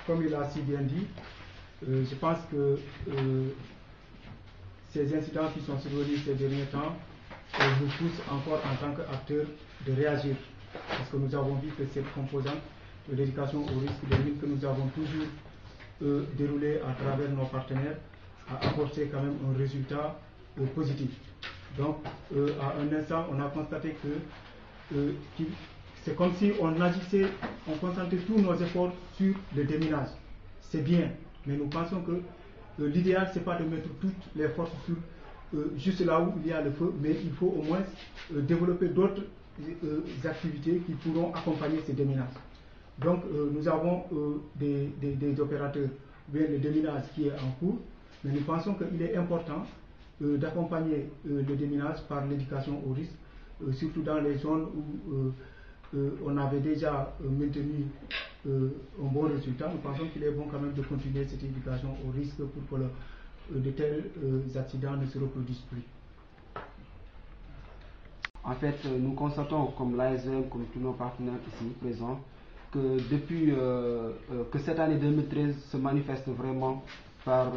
comme il a si bien dit, je pense que ces incidents qui sont survenus ces derniers temps nous poussent encore en tant qu'acteurs de réagir. Parce que nous avons vu que cette composante de l'éducation au risque des mines que nous avons toujours déroulée à travers nos partenaires a apporté quand même un résultat positif. Donc, à un instant, on a constaté que c'est comme si on agissait, on concentrait tous nos efforts sur le déminage. C'est bien, mais nous pensons que l'idéal, ce n'est pas de mettre toutes les forces sur juste là où il y a le feu, mais il faut au moins développer d'autres activités qui pourront accompagner ces déminages. Donc, nous avons des opérateurs, bien le déminage qui est en cours, mais nous pensons qu'il est important d'accompagner le déminage par l'éducation au risque, surtout dans les zones où on avait déjà maintenu un bon résultat. Nous pensons qu'il est bon quand même de continuer cette éducation au risque pour que de tels accidents ne se reproduisent plus. En fait, nous constatons, comme l'ASM, comme tous nos partenaires ici présents, que depuis que cette année 2013 se manifeste vraiment par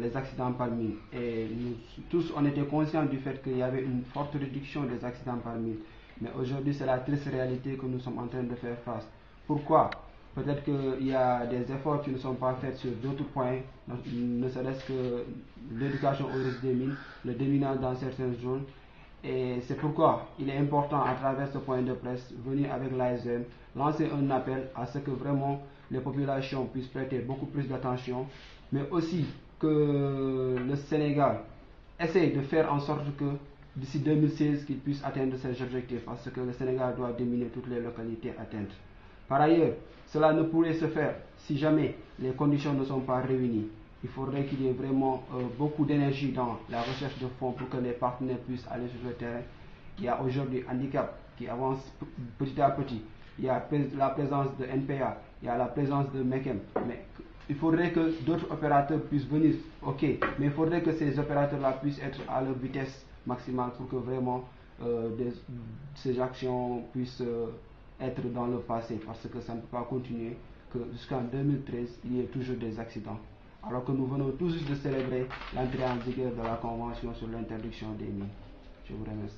les accidents par mine. Et nous tous, on était conscients du fait qu'il y avait une forte réduction des accidents par mine. Mais aujourd'hui, c'est la triste réalité que nous sommes en train de faire face. Pourquoi? Peut-être qu'il y a des efforts qui ne sont pas faits sur d'autres points, ne serait-ce que l'éducation au risque des mines, le déminage dans certaines zones. Et c'est pourquoi il est important, à travers ce point de presse, venir avec l'ASM, lancer un appel à ce que vraiment les populations puissent prêter beaucoup plus d'attention, mais aussi que le Sénégal essaye de faire en sorte que d'ici 2016 qu'il puisse atteindre ses objectifs, parce que le Sénégal doit déminer toutes les localités atteintes. Par ailleurs, cela ne pourrait se faire si jamais les conditions ne sont pas réunies. Il faudrait qu'il y ait vraiment beaucoup d'énergie dans la recherche de fonds pour que les partenaires puissent aller sur le terrain. Il y a aujourd'hui Handicap qui avance petit à petit. Il y a la présence de NPA, il y a la présence de MECEM. Mais il faudrait que d'autres opérateurs puissent venir, ok, mais il faudrait que ces opérateurs-là puissent être à leur vitesse maximale pour que vraiment ces actions puissent être dans le passé, parce que ça ne peut pas continuer que jusqu'en 2013, il y ait toujours des accidents. Alors que nous venons tout juste de célébrer l'entrée en vigueur de la Convention sur l'interdiction des mines. Je vous remercie.